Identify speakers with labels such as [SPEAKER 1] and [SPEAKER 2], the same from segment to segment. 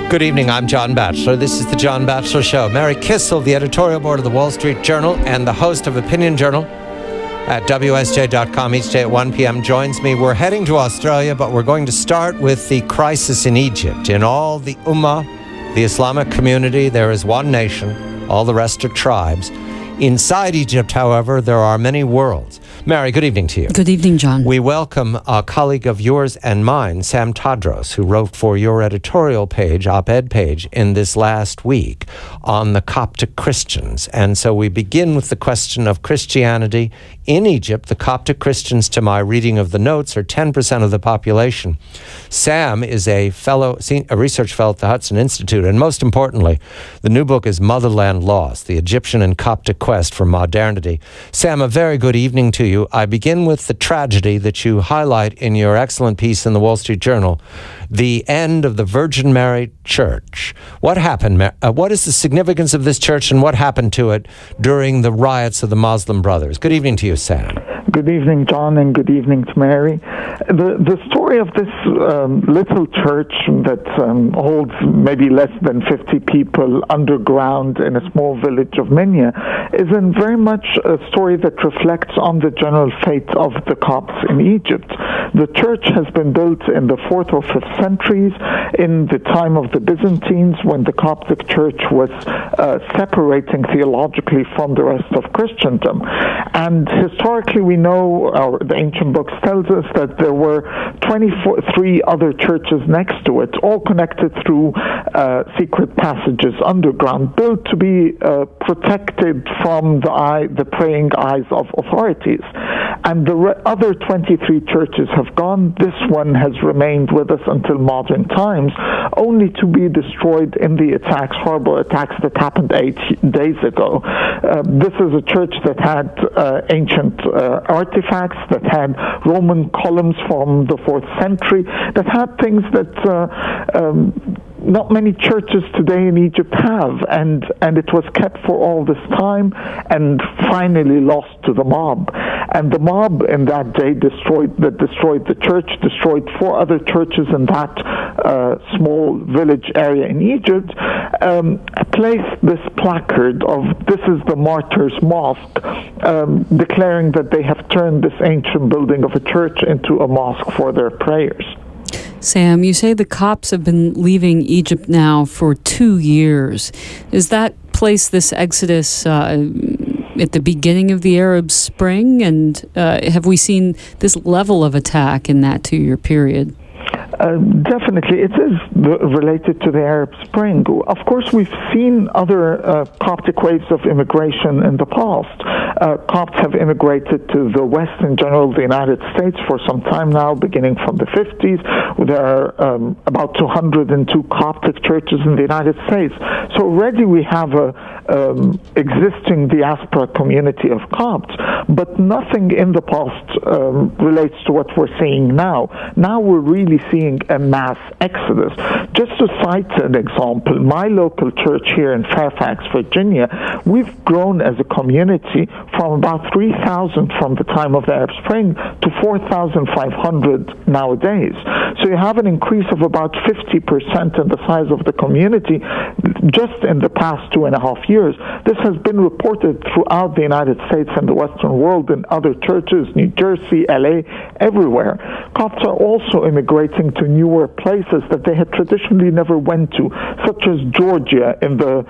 [SPEAKER 1] Good evening, I'm John Batchelor. This is The John Batchelor Show. Mary Kissel, the editorial board of the Wall Street Journal and the host of Opinion Journal at WSJ.com each day at 1 p.m. joins me. We're heading to Australia, but we're going to start with the crisis in Egypt. In all the Ummah, the Islamic community, there is one nation. All the rest are tribes. Inside Egypt, however, there are many worlds. Mary, good evening to you.
[SPEAKER 2] Good evening, John.
[SPEAKER 1] We welcome a colleague of yours and mine, Sam Tadros, who wrote for your editorial page, op-ed page, in this last week on the Coptic Christians. And so we begin with the question of Christianity in Egypt. The Coptic Christians, to my reading of the notes, are 10% of the population. Sam is a research fellow at the Hudson Institute, and most importantly, the new book is Motherland Lost, the Egyptian and Coptic Quest for Modernity. Sam, a very good evening to you. I begin with the tragedy that you highlight in your excellent piece in the Wall Street Journal, the end of the Virgin Mary Church. What happened? What is the significance of this church, and what happened to it during the riots of the Muslim Brothers? Good evening to you, Sam.
[SPEAKER 3] Good evening, John, and good evening to Mary. The story of this little church that holds maybe less than 50 people underground in a small village of Minya is very much a story that reflects on the general fate of the Copts in Egypt. The church has been built in the 4th or 5th centuries, in the time of the Byzantines, when the Coptic church was separating theologically from the rest of Christendom. And historically, we know, or the ancient books tells us, that there were 23 other churches next to it, all connected through secret passages underground, built to be protected from the praying eyes of authorities. And the other 23 churches have gone. This one has remained with us until modern times, only to be destroyed in the horrible attacks that happened 8 days ago. This is a church that had ancient artifacts, that had Roman columns from the 4th century, that had things that not many churches today in Egypt have, and it was kept for all this time and finally lost to the mob. And the mob in that day destroyed the church, destroyed 4 other churches in that small village area in Egypt, placed this placard of "This is the Martyrs' Mosque," declaring that they have turned this ancient building of a church into a mosque for their prayers.
[SPEAKER 2] Sam, you say the Copts have been leaving Egypt now for 2 years. Is that place, this exodus, at the beginning of the Arab Spring? And have we seen this level of attack in that 2-year period?
[SPEAKER 3] Definitely, it is related to the Arab Spring. Of course, we've seen other Coptic waves of immigration in the past. Copts have immigrated to the West, in general, the United States, for some time now, beginning from the 50s. There are about 202 Coptic churches in the United States. So already we have a existing diaspora community of Copts, but nothing in the past relates to what we're seeing now. Now we're really seeing a mass exodus. Just to cite an example, my local church here in Fairfax, Virginia, we've grown as a community from about 3,000 from the time of the Arab Spring to 4,500 nowadays. So you have an increase of about 50% in the size of the community just in the past 2.5 years. This has been reported throughout the United States and the Western world in other churches, New Jersey, LA, everywhere. Copts are also immigrating to newer places that they had traditionally never went to, such as Georgia in the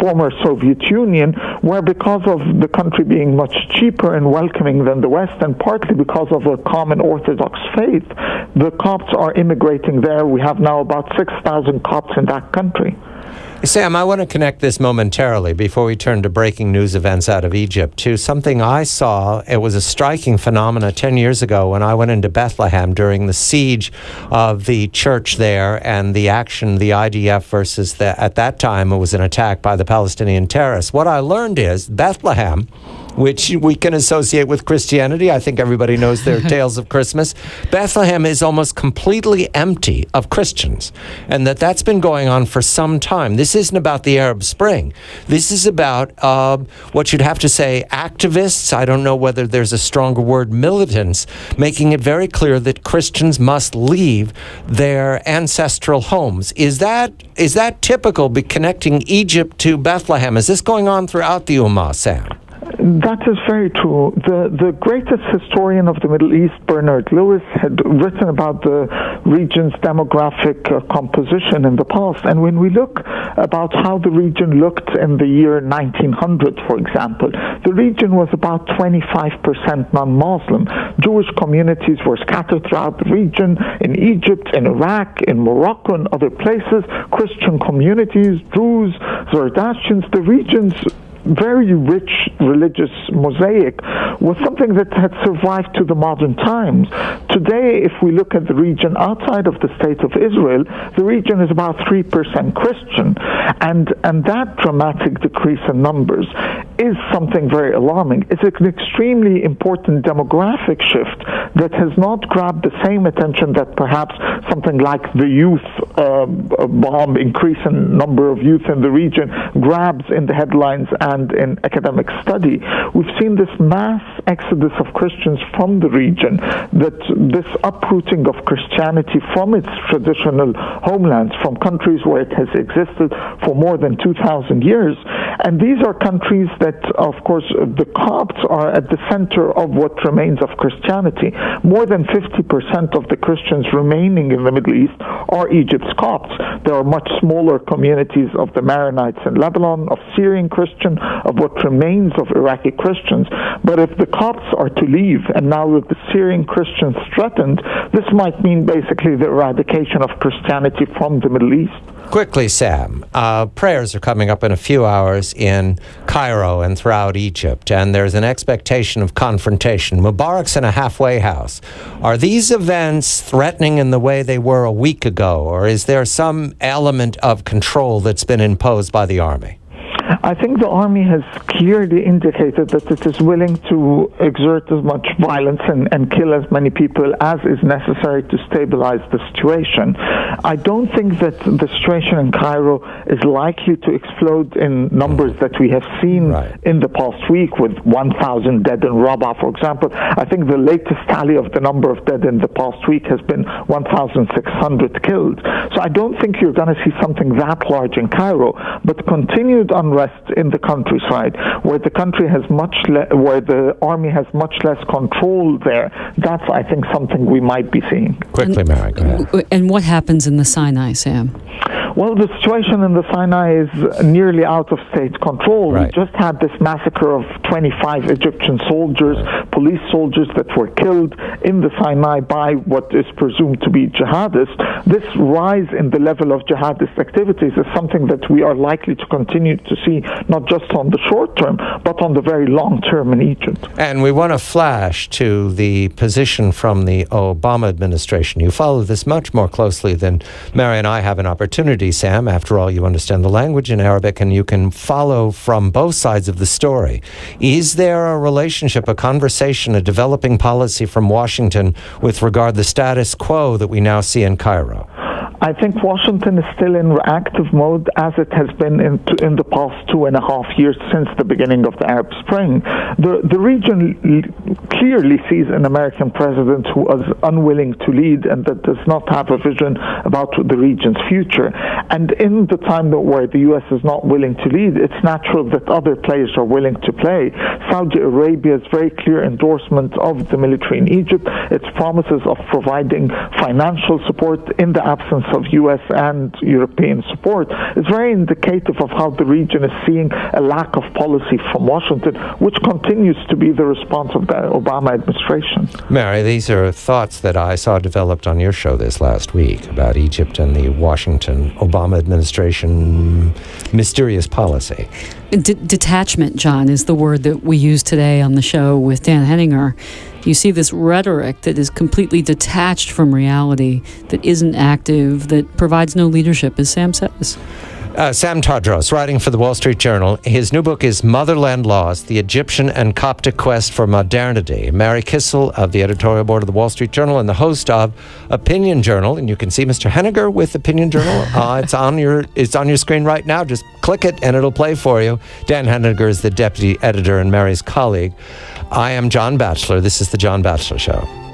[SPEAKER 3] former Soviet Union, where because of the country being much cheaper and welcoming than the West, and partly because of a common Orthodox faith, the Copts are immigrating there. We have now about 6,000 Copts in that country.
[SPEAKER 1] Sam, I want to connect this momentarily before we turn to breaking news events out of Egypt to something I saw. It was a striking phenomena 10 years ago when I went into Bethlehem during the siege of the church there and the action, the IDF versus at that time it was an attack by the Palestinian terrorists. What I learned is Bethlehem which we can associate with Christianity. I think everybody knows their tales of Christmas. Bethlehem is almost completely empty of Christians, and that's been going on for some time. This isn't about the Arab Spring. This is about what you'd have to say activists, I don't know whether there's a stronger word, militants, making it very clear that Christians must leave their ancestral homes. Is that typical, connecting Egypt to Bethlehem? Is this going on throughout the Ummah, Sam?
[SPEAKER 3] That is very true. The greatest historian of the Middle East, Bernard Lewis, had written about the region's demographic composition in the past. And when we look about how the region looked in the year 1900, for example, the region was about 25% non-Muslim. Jewish communities were scattered throughout the region, in Egypt, in Iraq, in Morocco, and other places. Christian communities, Druze, Zoroastrians, the region's very rich religious mosaic was something that had survived to the modern times. Today, if we look at the region outside of the State of Israel, the region is about 3% Christian, and that dramatic decrease in numbers is something very alarming. It's an extremely important demographic shift that has not grabbed the same attention that perhaps something like the youth bomb, increase in number of youth in the region, grabs in the headlines and in academic study. We've seen this mass exodus of Christians from the region, that this uprooting of Christianity from its traditional homelands, from countries where it has existed for more than 2,000 years. And these are countries that, of course, the Copts are at the center of what remains of Christianity. More than 50% of the Christians remaining in the Middle East are Egypt's Copts. There are much smaller communities of the Maronites in Lebanon, of Syrian Christian, of what remains of Iraqi Christians. But if the Copts are to leave, and now with the Syrian Christians threatened, this might mean basically the eradication of Christianity from the Middle East.
[SPEAKER 1] Quickly, Sam, prayers are coming up in a few hours in Cairo and throughout Egypt, and there's an expectation of confrontation. Mubarak's in a halfway house. Are these events threatening in the way they were a week ago, or is there some element of control that's been imposed by the army?
[SPEAKER 3] I think the army has clearly indicated that it is willing to exert as much violence and kill as many people as is necessary to stabilize the situation. I don't think that the situation in Cairo is likely to explode in numbers that we have seen in the past week, with 1,000 dead in Rabah, for example. I think the latest tally of the number of dead in the past week has been 1,600 killed. So I don't think you're going to see something that large in Cairo, but continued unrest in the countryside, where the country has where the army has much less control there. That's, I think, something we might be seeing.
[SPEAKER 1] Quickly, Mary, go ahead.
[SPEAKER 2] And what happens in the Sinai, Sam?
[SPEAKER 3] Well, the situation in the Sinai is nearly out of state control. We just had this massacre of 25 Egyptian soldiers, police soldiers that were killed in the Sinai by what is presumed to be jihadists. This rise in the level of jihadist activities is something that we are likely to continue to see, not just on the short term, but on the very long term in Egypt.
[SPEAKER 1] And we want to flash to the position from the Obama administration. You follow this much more closely than Mary and I have an opportunity, Sam. After all, you understand the language in Arabic, and you can follow from both sides of the story. Is there a relationship, a conversation, a developing policy from Washington with regard to the status quo that we now see in Cairo?
[SPEAKER 3] I think Washington is still in reactive mode, as it has been in the past 2.5 years since the beginning of the Arab Spring. The region clearly sees an American president who is unwilling to lead and that does not have a vision about the region's future. And in the time where the U.S. is not willing to lead, it's natural that other players are willing to play. Saudi Arabia's very clear endorsement of the military in Egypt, its promises of providing financial support in the absence of U.S. and European support, is very indicative of how the region is seeing a lack of policy from Washington, which continues to be the response of the Obama administration.
[SPEAKER 1] Mary, these are thoughts that I saw developed on your show this last week about Egypt and the Washington Obama administration mysterious policy.
[SPEAKER 2] Detachment, John, is the word that we use today on the show with Dan Henninger. You see this rhetoric that is completely detached from reality, that isn't active, that provides no leadership, as Sam says.
[SPEAKER 1] Sam Tadros, writing for the Wall Street Journal. His new book is Motherland Lost, The Egyptian and Coptic Quest for Modernity. Mary Kissel of the editorial board of the Wall Street Journal and the host of Opinion Journal. And you can see Mr. Henniger with Opinion Journal. It's on your screen right now. Just click it and it'll play for you. Dan Henniger is the deputy editor and Mary's colleague. I am John Batchelor. This is The John Batchelor Show.